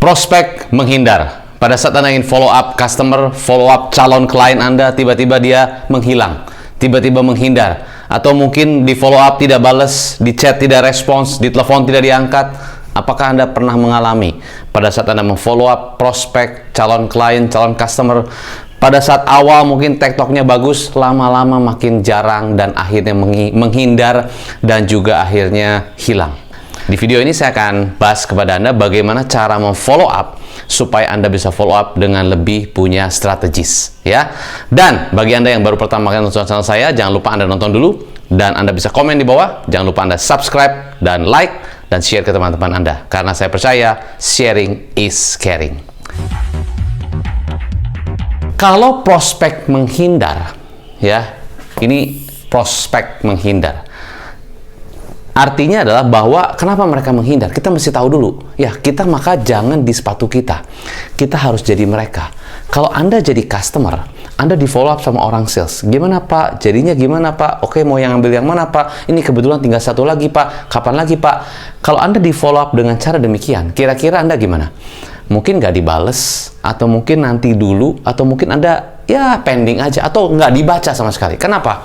Prospek menghindar. Pada saat Anda ingin follow up customer, follow up calon klien Anda, tiba-tiba dia menghilang, tiba-tiba menghindar, atau mungkin di follow up tidak balas, di chat tidak respons, di telepon tidak diangkat. Apakah Anda pernah mengalami pada saat Anda memfollow up prospek, calon klien, calon customer, pada saat awal mungkin TikToknya bagus, lama-lama makin jarang dan akhirnya menghindar dan juga akhirnya hilang. Di video ini saya akan bahas kepada Anda bagaimana cara memfollow up supaya Anda bisa follow up dengan lebih punya strategis, ya. Dan bagi Anda yang baru pertama kali nonton channel saya, jangan lupa Anda nonton dulu dan Anda bisa komen di bawah. Jangan lupa Anda subscribe dan like dan share ke teman-teman Anda, karena saya percaya sharing is caring. Kalau prospek menghindar, ya, ini prospek menghindar. Artinya adalah bahwa kenapa mereka menghindar? Kita mesti tahu dulu. Ya, kita maka jangan di sepatu kita. Kita harus jadi mereka. Kalau Anda jadi customer, Anda di follow up sama orang sales. Gimana Pak? Jadinya gimana Pak? Oke, mau yang ambil yang mana Pak? Ini kebetulan tinggal satu lagi Pak. Kapan lagi Pak? Kalau Anda di follow up dengan cara demikian, kira-kira Anda gimana? Mungkin nggak dibales, atau mungkin nanti dulu, atau mungkin Anda ya pending aja, atau nggak dibaca sama sekali. Kenapa?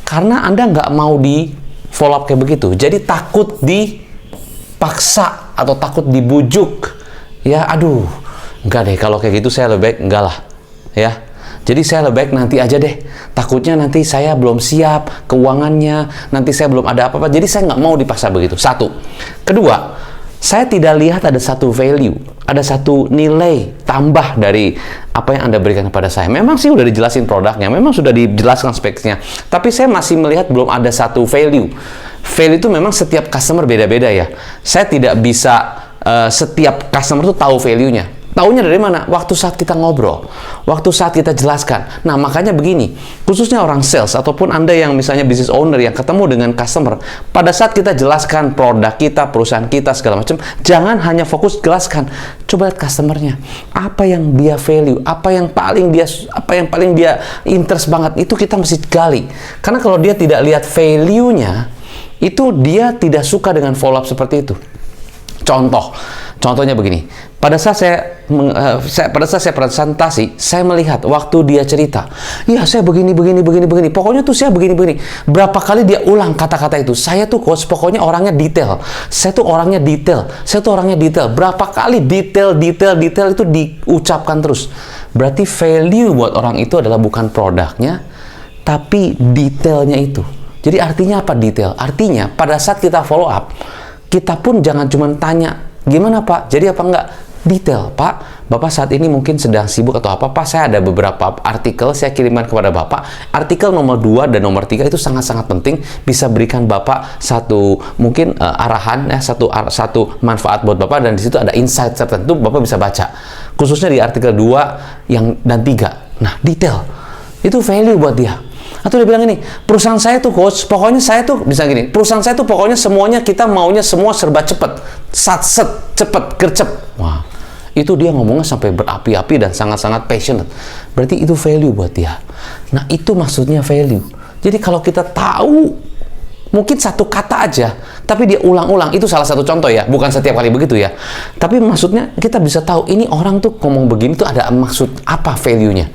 Karena Anda nggak mau di follow up kayak begitu, jadi takut dipaksa atau takut dibujuk. Ya, aduh, enggak deh, kalau kayak gitu saya lebih baik enggak lah, ya. Jadi saya lebih baik nanti aja deh, takutnya nanti saya belum siap keuangannya, nanti saya belum ada apa-apa, jadi saya nggak mau dipaksa begitu. Satu. Kedua, saya tidak lihat ada satu value, ada satu nilai tambah dari apa yang Anda berikan kepada saya. Memang sih udah dijelasin produknya, memang sudah dijelaskan speknya, tapi saya masih melihat belum ada satu value. Value itu memang setiap customer beda-beda ya. Saya tidak bisa setiap customer itu tahu value-nya. Taunya dari mana? Waktu saat kita ngobrol, waktu saat kita jelaskan. Nah, makanya begini, khususnya orang sales ataupun Anda yang misalnya business owner yang ketemu dengan customer, pada saat kita jelaskan produk kita, perusahaan kita, segala macam, jangan hanya fokus jelaskan. Coba lihat customernya, apa yang dia value, apa yang paling dia interest banget, itu kita mesti gali. Karena kalau dia tidak lihat value-nya, itu dia tidak suka dengan follow up seperti itu. Contohnya begini. Pada saat saya presentasi, saya melihat waktu dia cerita, ya saya begini. Pokoknya tuh saya begini. Berapa kali dia ulang kata-kata itu. Saya tuh coach, pokoknya orangnya detail. Saya tuh orangnya detail. Berapa kali detail itu diucapkan terus. Berarti value buat orang itu adalah bukan produknya, tapi detailnya itu. Jadi artinya apa detail? Artinya pada saat kita follow up, kita pun jangan cuma tanya, gimana Pak? Jadi apa enggak? Detail, Pak. Bapak saat ini mungkin sedang sibuk atau apa? Pak, saya ada beberapa artikel saya kirimkan kepada Bapak. Artikel nomor 2 dan nomor 3 itu sangat-sangat penting. Bisa berikan Bapak satu mungkin arahan, ya, satu manfaat buat Bapak. Dan di situ ada insight tertentu Bapak bisa baca. Khususnya di artikel 2 dan 3. Nah, detail. Itu value buat dia. Atau dia bilang ini, perusahaan saya tuh coach, pokoknya saya tuh bisa gini, perusahaan saya tuh pokoknya semuanya kita maunya semua serba cepet, cepet, gercep. Wah, itu dia ngomongnya sampai berapi-api dan sangat-sangat passionate. Berarti itu value buat dia. Nah, itu maksudnya value. Jadi kalau kita tahu mungkin satu kata aja, tapi dia ulang-ulang, itu salah satu contoh ya, bukan setiap kali begitu ya. Tapi maksudnya kita bisa tahu ini orang tuh ngomong begini tuh ada maksud apa value-nya.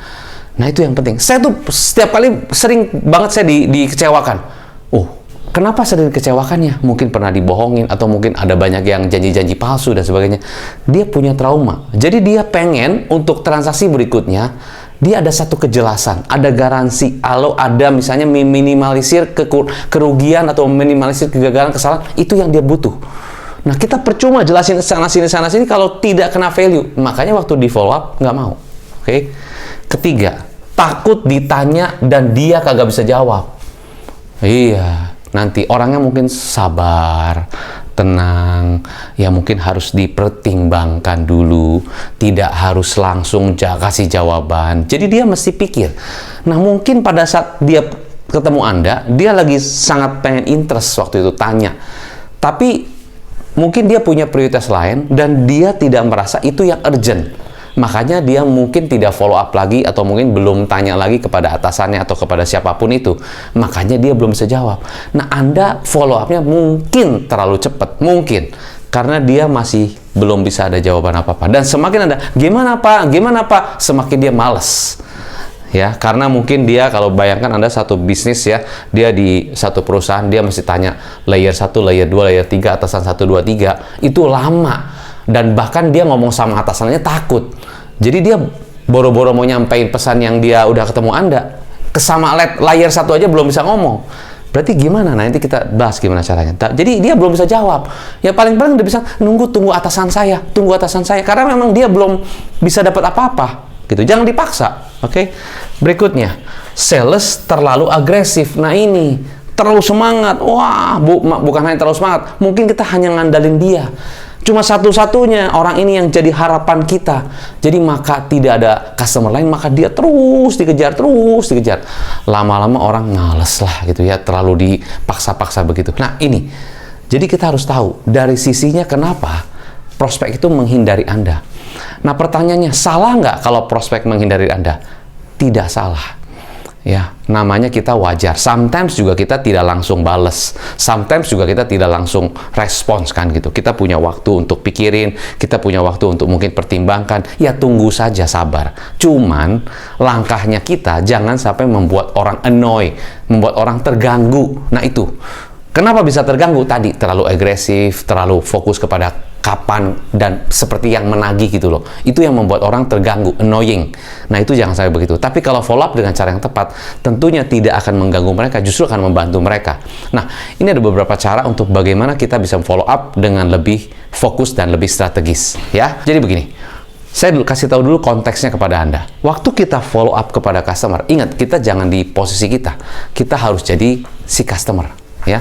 Nah, itu yang penting. Saya tuh setiap kali sering banget saya dikecewakan. Oh, kenapa sering dikecewakannya? Mungkin pernah dibohongin atau mungkin ada banyak yang janji-janji palsu dan sebagainya. Dia punya trauma. Jadi dia pengen untuk transaksi berikutnya, dia ada satu kejelasan, ada garansi. Kalau ada misalnya minimalisir kerugian atau minimalisir kegagalan, kesalahan, itu yang dia butuh. Nah, kita percuma jelasin sana sini kalau tidak kena value. Makanya waktu di follow up nggak mau. Oke. Ketiga, takut ditanya dan dia kagak bisa jawab. Iya, nanti orangnya mungkin sabar, tenang, ya mungkin harus dipertimbangkan dulu, tidak harus langsung kasih jawaban. Jadi dia mesti pikir. Nah, mungkin pada saat dia ketemu Anda, dia lagi sangat pengen interest waktu itu tanya. Tapi mungkin dia punya prioritas lain dan dia tidak merasa itu yang urgent. Makanya dia mungkin tidak follow up lagi atau mungkin belum tanya lagi kepada atasannya atau kepada siapapun itu. Makanya dia belum bisa jawab. Nah, Anda follow up-nya mungkin terlalu cepat, mungkin. Karena dia masih belum bisa ada jawaban apa-apa. Dan semakin ada, gimana Pak? Gimana Pak? Semakin dia malas. Ya, karena mungkin dia, kalau bayangkan Anda satu bisnis ya, dia di satu perusahaan, dia mesti tanya layer 1, layer 2, layer 3, atasan 1, 2, 3. Itu lama. Dan bahkan dia ngomong sama atasannya takut. Jadi dia boro-boro mau nyampein pesan yang dia udah ketemu Anda. Kesama layer 1 aja belum bisa ngomong. Berarti gimana? Nah, nanti kita bahas gimana caranya. Jadi dia belum bisa jawab. Ya paling-paling dia bisa tunggu atasan saya, tunggu atasan saya. Karena memang dia belum bisa dapat apa-apa. Gitu. Jangan dipaksa. Oke. Berikutnya, sales terlalu agresif. Nah ini, terlalu semangat. Wah, bukan hanya terlalu semangat. Mungkin kita hanya ngandalin dia. Cuma satu-satunya orang ini yang jadi harapan kita. Jadi maka tidak ada customer lain, maka dia terus dikejar. Lama-lama orang males lah gitu ya, terlalu dipaksa-paksa begitu. Nah ini, jadi kita harus tahu dari sisinya kenapa prospek itu menghindari Anda. Nah pertanyaannya, salah nggak kalau prospek menghindari Anda? Tidak salah. Ya, namanya kita wajar. Sometimes juga kita tidak langsung bales. Sometimes juga kita tidak langsung respons kan gitu. Kita punya waktu untuk pikirin, kita punya waktu untuk mungkin pertimbangkan. Ya tunggu saja, sabar. Cuman langkahnya kita jangan sampai membuat orang annoy, membuat orang terganggu. Nah itu. Kenapa bisa terganggu? Tadi terlalu agresif, terlalu fokus kepada kapan, dan seperti yang menagih gitu loh. Itu yang membuat orang terganggu, annoying. Nah itu jangan sampai begitu. Tapi kalau follow up dengan cara yang tepat, tentunya tidak akan mengganggu mereka, justru akan membantu mereka. Nah, ini ada beberapa cara untuk bagaimana kita bisa follow up dengan lebih fokus dan lebih strategis. Ya, jadi begini. Saya kasih tahu dulu konteksnya kepada Anda. Waktu kita follow up kepada customer, ingat, kita jangan di posisi kita. Kita harus jadi si customer. Ya,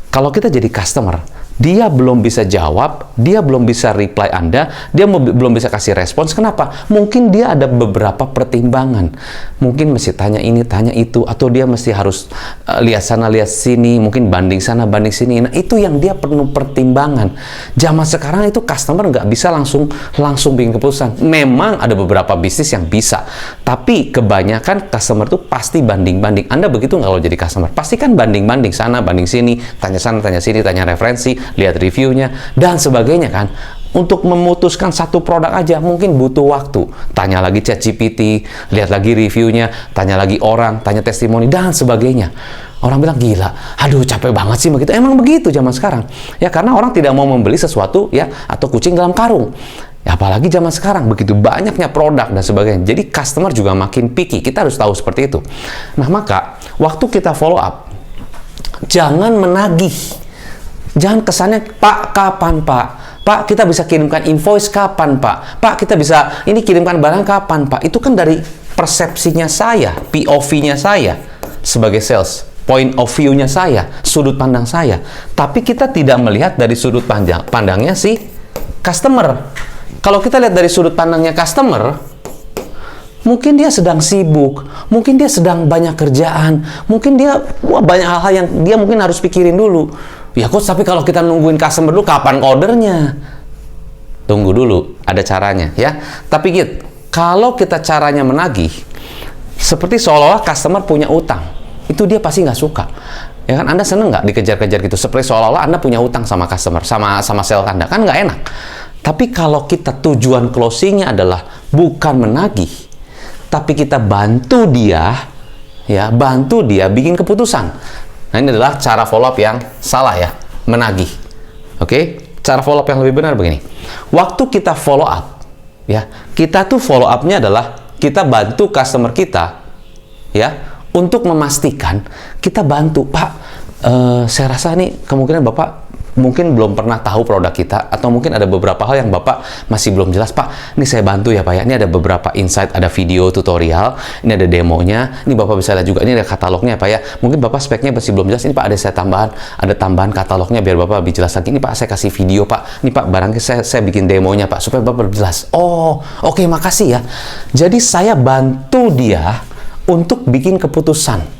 kalau kita jadi customer, dia belum bisa jawab, dia belum bisa reply Anda, dia belum bisa kasih respons. Kenapa? Mungkin dia ada beberapa pertimbangan. Mungkin mesti tanya ini, tanya itu, atau dia mesti harus lihat sana, lihat sini, mungkin banding sana, banding sini. Nah, itu yang dia perlu pertimbangan. Zaman sekarang itu customer nggak bisa langsung bikin keputusan. Memang ada beberapa bisnis yang bisa, tapi kebanyakan customer tuh pasti banding-banding. Anda begitu nggak kalau jadi customer? Pasti kan banding-banding sana, banding sini, tanya sana, tanya sini, tanya referensi, lihat reviewnya, dan sebagainya kan. Untuk memutuskan satu produk aja mungkin butuh waktu. Tanya lagi ChatGPT, lihat lagi reviewnya, tanya lagi orang, tanya testimoni, dan sebagainya. Orang bilang, gila, aduh capek banget sih begitu. Emang begitu zaman sekarang. Ya karena orang tidak mau membeli sesuatu ya, atau kucing dalam karung. Ya, apalagi zaman sekarang, begitu banyaknya produk dan sebagainya. Jadi customer juga makin picky, kita harus tahu seperti itu. Nah maka, waktu kita follow up, jangan menagih. Jangan kesannya, Pak, kapan Pak? Pak, kita bisa kirimkan invoice kapan Pak? Pak, kita bisa ini kirimkan barang kapan Pak? Itu kan dari persepsinya saya, POV-nya saya sebagai sales, point of view-nya saya, sudut pandang saya. Tapi kita tidak melihat dari sudut pandangnya si customer. Kalau kita lihat dari sudut pandangnya customer, mungkin dia sedang sibuk, mungkin dia sedang banyak kerjaan, mungkin dia banyak hal-hal yang dia mungkin harus pikirin dulu. Ya coach, tapi kalau kita nungguin customer dulu, kapan ordernya? Tunggu dulu, ada caranya ya. Tapi gitu, kalau kita caranya menagih, seperti seolah-olah customer punya utang, itu dia pasti nggak suka. Ya kan, Anda seneng nggak dikejar-kejar gitu? Seperti seolah-olah Anda punya utang sama customer, sama sales Anda, kan nggak enak. Tapi kalau kita tujuan closingnya adalah bukan menagih, tapi kita bantu dia, ya bantu dia bikin keputusan. Nah ini adalah cara follow up yang salah ya, menagih. Oke, cara follow up yang lebih benar begini. Waktu kita follow up, ya kita tuh follow up-nya adalah kita bantu customer kita, ya untuk memastikan kita bantu. Pak, saya rasa nih kemungkinan Bapak mungkin belum pernah tahu produk kita, atau mungkin ada beberapa hal yang Bapak masih belum jelas. Pak, ini saya bantu ya Pak ya. Ini ada beberapa insight, ada video tutorial, ini ada demonya, ini Bapak bisa lihat juga, ini ada katalognya Pak ya. Mungkin Bapak speknya masih belum jelas, ini Pak ada tambahan katalognya biar Bapak lebih jelas lagi. Ini Pak saya kasih video Pak, ini Pak barangnya saya bikin demonya Pak, supaya Bapak lebih jelas. Oh, oke, makasih ya. Jadi saya bantu dia untuk bikin keputusan.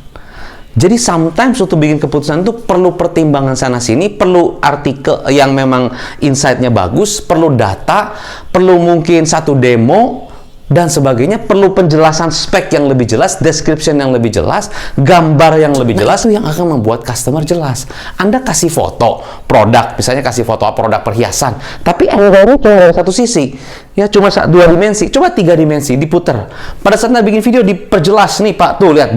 Jadi sometimes untuk bikin keputusan itu perlu pertimbangan sana-sini, perlu artikel yang memang insight-nya bagus, perlu data, perlu mungkin satu demo, dan sebagainya, perlu penjelasan spek yang lebih jelas, description yang lebih jelas, gambar yang lebih jelas, itu yang akan membuat customer jelas. Anda kasih foto produk, misalnya kasih foto produk perhiasan, tapi angle-nya cuma dari satu sisi, ya cuma 2 dimensi, coba 3 dimensi, diputer. Pada saat Anda bikin video, diperjelas nih Pak, tuh lihat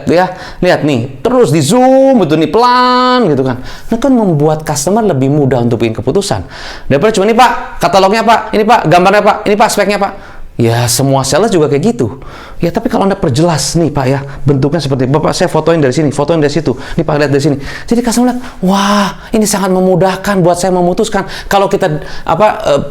ya, lihat nih, terus di zoom, itu nih pelan gitu kan. Nah kan membuat customer lebih mudah untuk bikin keputusan. Daripada cuma nih Pak, katalognya Pak, ini Pak, gambarnya Pak, ini Pak, speknya Pak. Ya, semua sales juga kayak gitu. Ya, tapi kalau Anda perjelas nih, Pak ya, bentuknya seperti Bapak, saya fotoin dari sini, fotoin dari situ. Nih Pak, lihat dari sini. Jadi customer lihat, wah, ini sangat memudahkan buat saya memutuskan. Kalau kita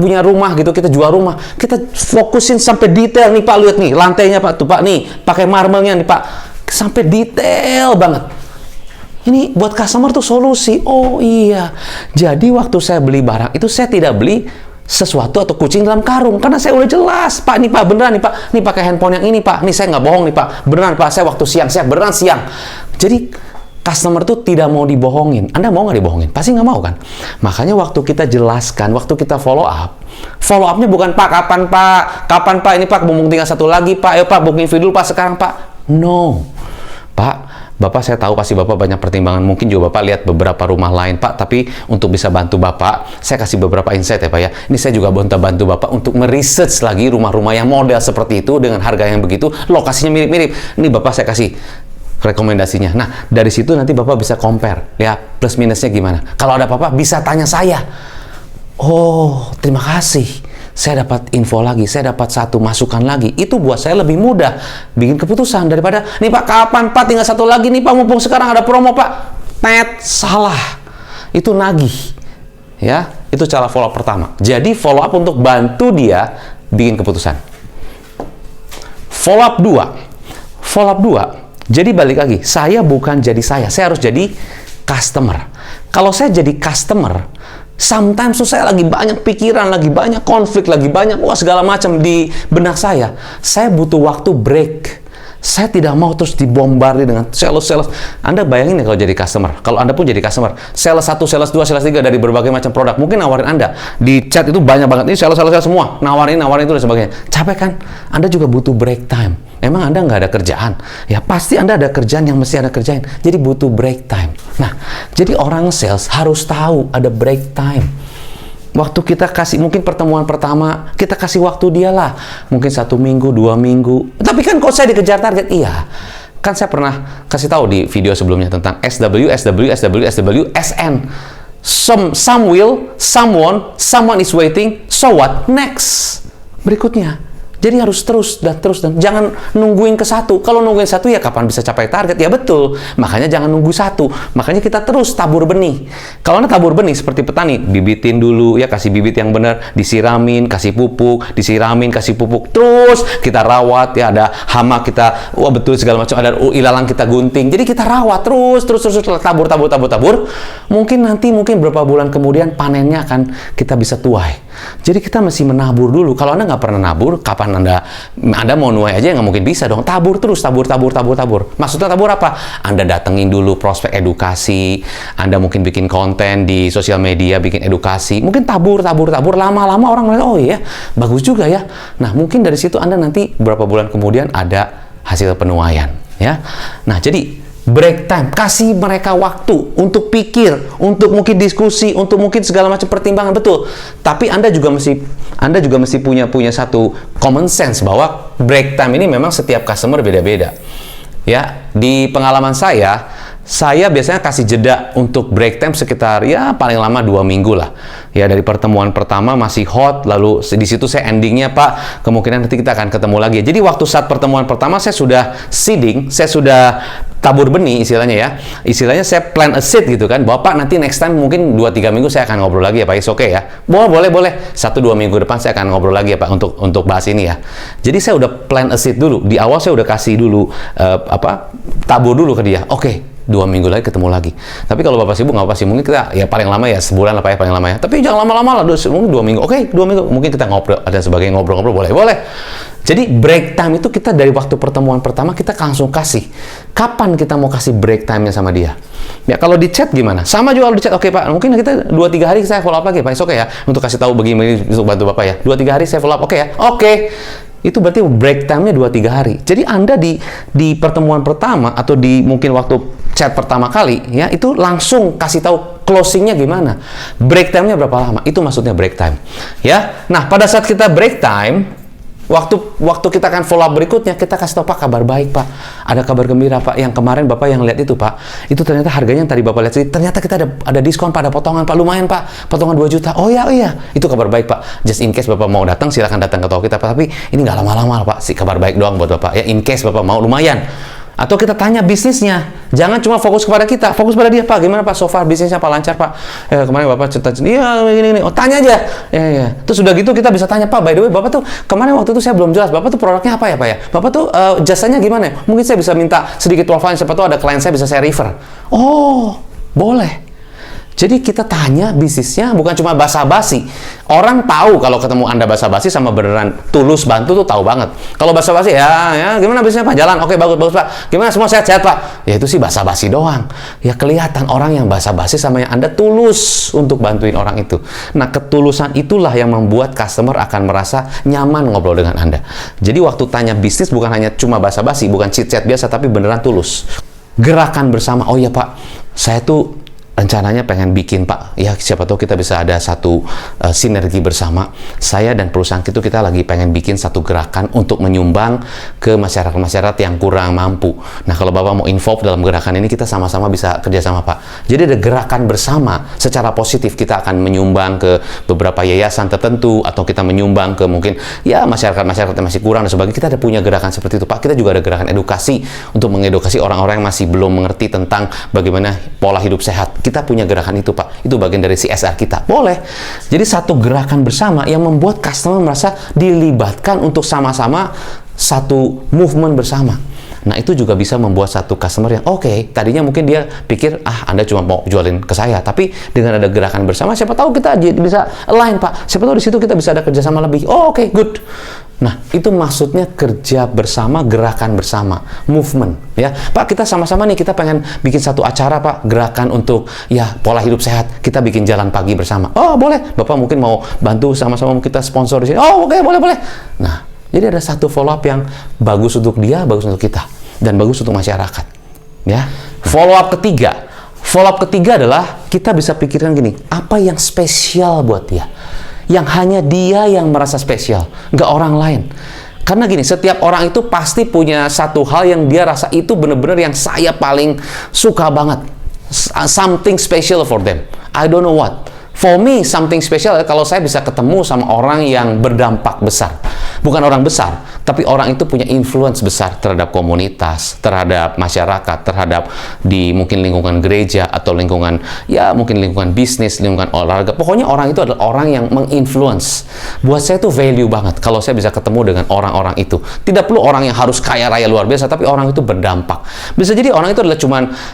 punya rumah gitu, kita jual rumah, kita fokusin sampai detail nih Pak, lihat nih, lantainya Pak, tuh Pak nih, pakai marmernya nih Pak. Sampai detail banget. Ini buat customer tuh solusi. Oh iya. Jadi waktu saya beli barang itu saya tidak beli sesuatu atau kucing dalam karung, karena saya udah jelas, Pak, nih Pak, beneran nih Pak, nih pakai handphone yang ini Pak, nih saya nggak bohong nih Pak, beneran Pak, saya waktu siang, saya beneran siang. Jadi customer tuh tidak mau dibohongin. Anda mau nggak dibohongin? Pasti nggak mau kan? Makanya waktu kita jelaskan, waktu kita follow up-nya bukan Pak, kapan Pak, ini Pak, mumpung tinggal satu lagi Pak, ayo Pak, booking video dulu Pak, sekarang Pak. No, Pak, Bapak saya tahu pasti Bapak banyak pertimbangan, mungkin juga Bapak lihat beberapa rumah lain Pak, tapi untuk bisa bantu Bapak, saya kasih beberapa insight ya Pak ya. Ini saya juga bantu Bapak untuk meresearch lagi rumah-rumah yang model seperti itu dengan harga yang begitu, lokasinya mirip-mirip. Ini Bapak saya kasih rekomendasinya. Nah, dari situ nanti Bapak bisa compare ya, plus minusnya gimana. Kalau ada apa-apa bisa tanya saya. Oh, terima kasih. Saya dapat info lagi, saya dapat satu masukan lagi. Itu buat saya lebih mudah bikin keputusan daripada, nih Pak, kapan Pak, tinggal satu lagi nih Pak, mumpung sekarang ada promo Pak. Salah. Itu nagih. Ya, itu cara follow up pertama. Jadi follow up untuk bantu dia bikin keputusan. Follow up 2. Jadi balik lagi, saya bukan jadi saya harus jadi customer. Kalau saya jadi customer, sometimes tuh saya lagi banyak pikiran, lagi banyak konflik, lagi banyak segala macam di benak saya. Saya butuh waktu break. Saya tidak mau terus dibombardir dengan sales. Anda bayangin ya kalau jadi customer. Kalau Anda pun jadi customer, sales 1, sales 2, sales 3 dari berbagai macam produk. Mungkin nawarin Anda. Di chat itu banyak banget. Ini sales semua. Nawarin itu dan sebagainya. Capek kan? Anda juga butuh break time. Emang Anda nggak ada kerjaan? Ya pasti Anda ada kerjaan yang mesti Anda kerjain. Jadi butuh break time. Nah, jadi orang sales harus tahu ada break time. Waktu kita kasih, mungkin pertemuan pertama, kita kasih waktu dia lah. Mungkin 1 minggu, 2 minggu. Tapi kan kok saya dikejar target? Iya. Kan saya pernah kasih tahu di video sebelumnya tentang SW, SN. Some will, someone is waiting, so what? Next. Berikutnya. Jadi harus terus dan jangan nungguin ke satu. Kalau nungguin satu ya kapan bisa capai target? Ya betul. Makanya jangan nunggu satu. Makanya kita terus tabur benih. Kalau Anda tabur benih seperti petani, bibitin dulu ya, kasih bibit yang benar, disiramin, kasih pupuk, terus kita rawat ya, ada hama kita, betul segala macam, ada ilalang kita gunting. Jadi kita rawat terus tabur. Mungkin beberapa bulan kemudian panennya akan kita bisa tuai. Jadi kita mesti menabur dulu. Kalau Anda nggak pernah nabur, kapan Anda mau nuai aja nggak mungkin bisa dong. Tabur terus, tabur. Maksudnya tabur apa? Anda datengin dulu prospek edukasi. Anda mungkin bikin konten di sosial media, bikin edukasi. Mungkin tabur. Lama-lama orang melihat, oh iya, bagus juga ya. Nah, mungkin dari situ Anda nanti beberapa bulan kemudian ada hasil penuaian. Ya. Nah, jadi break time, kasih mereka waktu untuk pikir, untuk mungkin diskusi, untuk mungkin segala macam pertimbangan, betul. Tapi Anda juga mesti punya satu common sense bahwa break time ini memang setiap customer beda-beda. Ya, di pengalaman saya biasanya kasih jeda untuk break time sekitar ya paling lama 2 minggu lah. Ya, dari pertemuan pertama masih hot, lalu di situ saya endingnya Pak, kemungkinan nanti kita akan ketemu lagi. Jadi waktu saat pertemuan pertama saya sudah seeding, saya sudah tabur benih istilahnya ya. Istilahnya saya plan a seed gitu kan. Bahwa Pak nanti next time mungkin 2-3 minggu saya akan ngobrol lagi ya Pak. It's okay ya. Boleh. 1-2 minggu depan saya akan ngobrol lagi ya Pak untuk bahas ini ya. Jadi saya udah plan a seed dulu. Di awal saya udah kasih dulu tabur dulu ke dia. Oke. 2 minggu lagi ketemu lagi. Tapi kalau Bapak sibuk, nggak apa-apa sih. Mungkin kita ya paling lama ya sebulan lah Pak ya, paling lama ya. Tapi jangan lama-lama lah, mungkin 2 minggu. Oke, 2 minggu. Mungkin kita ngobrol, ada sebagai ngobrol-ngobrol, boleh. Jadi break time itu kita dari waktu pertemuan pertama kita langsung kasih. Kapan kita mau kasih break time-nya sama dia? Ya kalau di chat gimana? Sama juga kalau di chat. Oke Pak, mungkin kita 2-3 hari saya follow up lagi Pak. Oke ya, untuk kasih tahu begini untuk bantu Bapak ya. 2-3 hari saya follow up. Oke ya. Oke. itu berarti break time-nya 2-3 hari. Jadi Anda di pertemuan pertama atau di mungkin waktu chat pertama kali ya, itu langsung kasih tahu closing-nya gimana. Break time-nya berapa lama? Itu maksudnya break time. Ya. Nah, pada saat kita break time, waktu kita akan follow up berikutnya, kita kasih tahu, Pak, kabar baik, Pak. Ada kabar gembira, Pak. Yang kemarin Bapak yang lihat itu, Pak. Itu ternyata harganya yang tadi Bapak lihat, ternyata kita ada diskon, Pak, ada potongan, Pak. Lumayan, Pak. Potongan 2 juta. Oh iya. Itu kabar baik, Pak. Just in case Bapak mau datang, silakan datang ke toko kita, Pak. Tapi ini nggak lama-lama, Pak. Si kabar baik doang buat Bapak. Ya, in case Bapak mau, lumayan. Atau kita tanya bisnisnya. Jangan cuma fokus kepada kita, fokus pada dia, Pak. Gimana, Pak? So far bisnisnya Pak lancar, Pak? Kemarin Bapak cerita, iya, gini. Oh, tanya aja. Ya. Terus udah gitu kita bisa tanya, Pak, by the way, Bapak tuh kemarin waktu itu saya belum jelas. Bapak tuh produknya apa ya, Pak ya? Bapak tuh jasanya gimana ya? Mungkin saya bisa minta sedikit profiling, siapa tuh ada klien saya bisa saya refer. Oh, boleh. Jadi kita tanya bisnisnya, bukan cuma basa-basi. Orang tahu kalau ketemu Anda basa-basi sama beneran tulus bantu tuh tahu banget. Kalau basa-basi, ya gimana bisnisnya, Pak? Jalan, oke, bagus, Pak. Gimana, semua sehat-sehat, Pak? Ya itu sih basa-basi doang. Ya kelihatan orang yang basa-basi sama yang Anda tulus untuk bantuin orang itu. Nah, ketulusan itulah yang membuat customer akan merasa nyaman ngobrol dengan Anda. Jadi waktu tanya bisnis bukan hanya cuma basa-basi, bukan chit-chat biasa, tapi beneran tulus. Gerakan bersama, oh iya, Pak, saya tuh rencananya pengen bikin, Pak, ya siapa tahu kita bisa ada satu sinergi bersama. Saya dan perusahaan itu kita lagi pengen bikin satu gerakan untuk menyumbang ke masyarakat-masyarakat yang kurang mampu. Nah, kalau Bapak mau involve dalam gerakan ini, kita sama-sama bisa kerjasama, Pak. Jadi ada gerakan bersama, secara positif kita akan menyumbang ke beberapa yayasan tertentu, atau kita menyumbang ke mungkin ya masyarakat-masyarakat yang masih kurang dan sebagainya. Kita ada punya gerakan seperti itu, Pak. Kita juga ada gerakan edukasi untuk mengedukasi orang-orang yang masih belum mengerti tentang bagaimana pola hidup sehat. Kita punya gerakan itu, Pak. Itu bagian dari CSR kita. Boleh. Jadi satu gerakan bersama yang membuat customer merasa dilibatkan untuk sama-sama satu movement bersama. Nah, itu juga bisa membuat satu customer yang oke, tadinya mungkin dia pikir, Anda cuma mau jualin ke saya, tapi dengan ada gerakan bersama, siapa tahu kita bisa align, Pak. Siapa tahu di situ kita bisa ada kerjasama lebih. Oh, oke, good. Nah, itu maksudnya kerja bersama, gerakan bersama, movement, ya. Pak, kita sama-sama nih, kita pengen bikin satu acara, Pak, gerakan untuk, ya, pola hidup sehat. Kita bikin jalan pagi bersama. Oh, boleh. Bapak mungkin mau bantu sama-sama kita sponsor di sini. Oh, oke, boleh. Nah, jadi ada satu follow up yang bagus untuk dia, bagus untuk kita, dan bagus untuk masyarakat, ya. Follow up ketiga adalah kita bisa pikirkan gini, apa yang spesial buat dia? Yang hanya dia yang merasa spesial, nggak orang lain. Karena gini, setiap orang itu pasti punya satu hal yang dia rasa itu benar-benar yang saya paling suka banget. Something special for them. I don't know what. For me, something special kalau saya bisa ketemu sama orang yang berdampak besar. Bukan orang besar, tapi orang itu punya influence besar terhadap komunitas, terhadap masyarakat, terhadap di mungkin lingkungan gereja, atau lingkungan, ya mungkin lingkungan bisnis, lingkungan olahraga. Pokoknya orang itu adalah orang yang menginfluence. Buat saya itu value banget kalau saya bisa ketemu dengan orang-orang itu. Tidak perlu orang yang harus kaya raya luar biasa, tapi orang itu berdampak. Bisa jadi orang itu adalah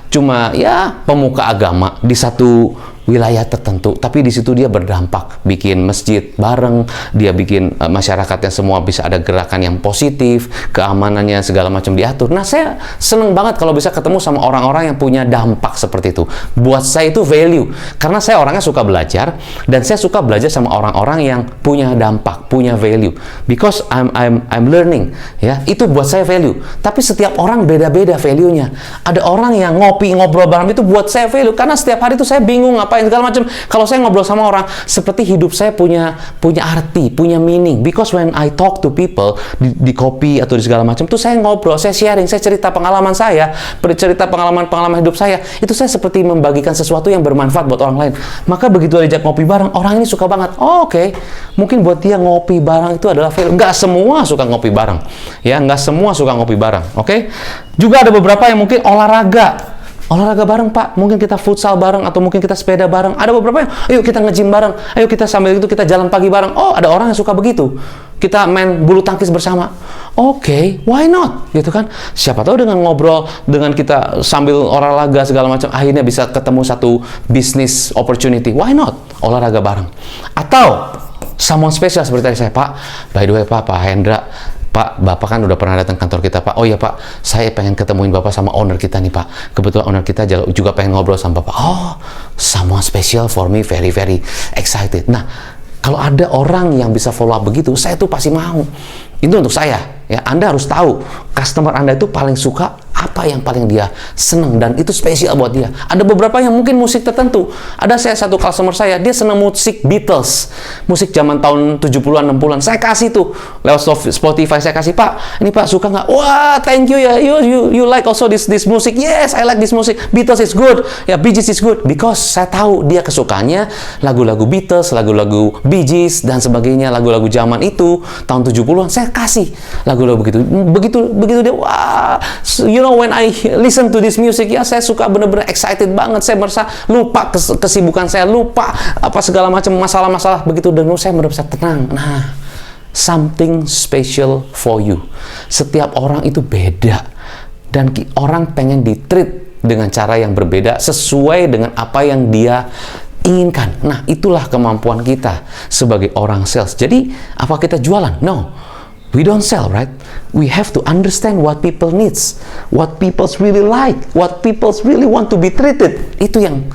cuma ya pemuka agama di satu wilayah tertentu, tapi di situ dia berdampak, bikin masjid bareng, dia bikin masyarakatnya semua bisa ada gerakan yang positif, keamanannya segala macam diatur. Nah, saya seneng banget kalau bisa ketemu sama orang-orang yang punya dampak seperti itu. Buat saya itu value, karena saya orangnya suka belajar, dan saya suka belajar sama orang-orang yang punya dampak, punya value, because I'm learning, ya. Itu buat saya value. Tapi setiap orang beda-beda value-nya. Ada orang yang ngobrol bareng itu buat saya value, karena setiap hari itu saya bingung apa segala macam. Kalau saya ngobrol sama orang, seperti hidup saya punya arti, punya meaning. Because when I talk to people di kopi atau di segala macam, tuh saya ngobrol, saya sharing, saya cerita pengalaman saya, cerita pengalaman hidup saya. Itu saya seperti membagikan sesuatu yang bermanfaat buat orang lain. Maka begitu diajak ngopi bareng, orang ini suka banget. Oh, oke. Mungkin buat dia ngopi bareng itu adalah value. Nggak semua suka ngopi bareng. Ya, nggak semua suka ngopi bareng. Oke? Juga ada beberapa yang mungkin olahraga bareng, Pak. Mungkin kita futsal bareng, atau mungkin kita sepeda bareng. Ada beberapa yang, ayo kita nge-gym bareng, ayo kita sambil itu kita jalan pagi bareng. Oh, ada orang yang suka begitu. Kita main bulu tangkis bersama. Oke, why not? Gitu kan? Siapa tahu dengan ngobrol, dengan kita sambil olahraga segala macam, akhirnya bisa ketemu satu business opportunity. Why not? Olahraga bareng. Atau someone special seperti tadi saya, Pak. By the way, Pak Hendra, Pak, Bapak kan udah pernah datang kantor kita, Pak. Oh iya, Pak, saya pengen ketemuin Bapak sama owner kita nih, Pak. Kebetulan owner kita juga pengen ngobrol sama Bapak. Oh, someone special for me, very, very excited. Nah, kalau ada orang yang bisa follow up begitu, saya tuh pasti mau. Itu untuk saya. Ya, Anda harus tahu customer Anda itu paling suka apa yang paling dia senang, dan itu spesial buat dia. Ada beberapa yang mungkin musik tertentu. Ada satu customer saya, dia senang musik Beatles, musik zaman tahun 70-an 60-an. Saya kasih tuh lewat Spotify, saya kasih, Pak, ini Pak suka nggak? Wah, thank you ya. You like also this music? Yes, I like this music. Beatles is good. Ya, Bee Gees is good. Because saya tahu dia kesukanya lagu-lagu Beatles, lagu-lagu Bee Gees dan sebagainya, lagu-lagu zaman itu tahun 70-an. Saya kasih lagu-lagu begitu dia, wah, you know, when I listen to this music, ya saya suka, bener-bener excited banget. Saya merasa lupa kesibukan saya, lupa apa segala macam masalah-masalah. Begitu dengar, saya merasa tenang. Nah, something special for you. Setiap orang itu beda, dan orang pengen di-treat dengan cara yang berbeda sesuai dengan apa yang dia inginkan. Nah, itulah kemampuan kita sebagai orang sales. Jadi, apa kita jualan? No. We don't sell, right? We have to understand what people needs, what people really like, what people really want to be treated. Itu yang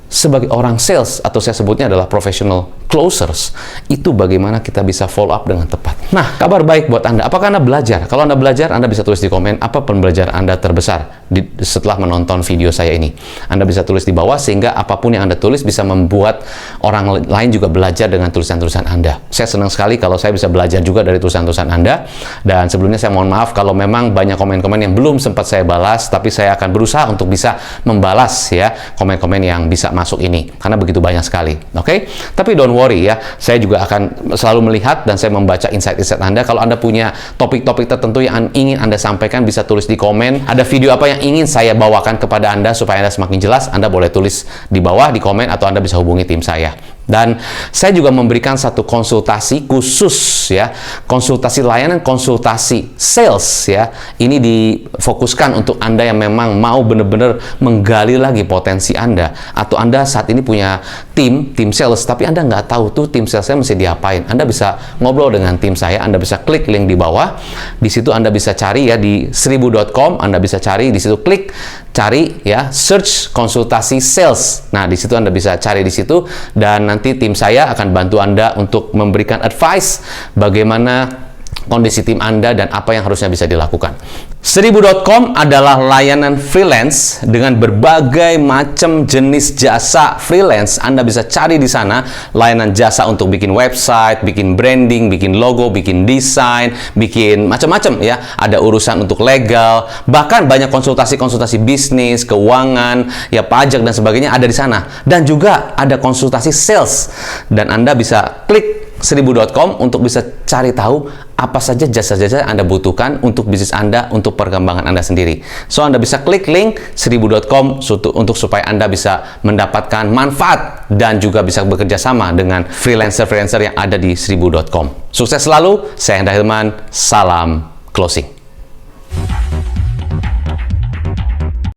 sebagai orang sales, atau saya sebutnya adalah professional closers, itu bagaimana kita bisa follow up dengan tepat. Nah, kabar baik buat Anda. Apakah Anda belajar? Kalau Anda belajar, Anda bisa tulis di komen apa pembelajaran Anda terbesar setelah menonton video saya ini. Anda bisa tulis di bawah, sehingga apapun yang Anda tulis bisa membuat orang lain juga belajar dengan tulisan-tulisan Anda. Saya senang sekali kalau saya bisa belajar juga dari tulisan-tulisan Anda. Dan sebelumnya saya mohon maaf kalau memang banyak komen-komen yang belum sempat saya balas, tapi saya akan berusaha untuk bisa membalas ya komen-komen yang bisa masuk ini, karena begitu banyak sekali. Oke? Tapi don't worry ya, saya juga akan selalu melihat dan saya membaca insight-insight Anda. Kalau Anda punya topik-topik tertentu yang ingin Anda sampaikan, bisa tulis di komen. Ada video apa yang ingin saya bawakan kepada Anda supaya Anda semakin jelas, Anda boleh tulis di bawah di komen, atau Anda bisa hubungi tim saya. Dan saya juga memberikan satu konsultasi khusus ya, konsultasi layanan, konsultasi sales ya. Ini difokuskan untuk Anda yang memang mau benar-benar menggali lagi potensi Anda, atau Anda saat ini punya tim sales, tapi Anda nggak tahu tuh tim salesnya mesti diapain. Anda bisa ngobrol dengan tim saya, Anda bisa klik link di bawah. Di situ Anda bisa cari ya, di 1000.com, Anda bisa cari di situ, klik cari ya, search konsultasi sales. Nah, di situ Anda bisa cari di situ, dan nanti tim saya akan bantu Anda untuk memberikan advice bagaimana kondisi tim Anda dan apa yang harusnya bisa dilakukan. 1000.com adalah layanan freelance dengan berbagai macam jenis jasa freelance. Anda bisa cari di sana layanan jasa untuk bikin website, bikin branding, bikin logo, bikin desain, bikin macam-macam ya. Ada urusan untuk legal, bahkan banyak konsultasi-konsultasi bisnis, keuangan, ya pajak dan sebagainya ada di sana. Dan juga ada konsultasi sales. Dan Anda bisa klik 1000.com untuk bisa cari tahu apa saja jasa-jasa yang Anda butuhkan untuk bisnis Anda, untuk perkembangan Anda sendiri. So, Anda bisa klik link 1000.com untuk supaya Anda bisa mendapatkan manfaat dan juga bisa bekerja sama dengan freelancer-freelancer yang ada di 1000.com. Sukses selalu, saya Hendra Hilman, salam closing.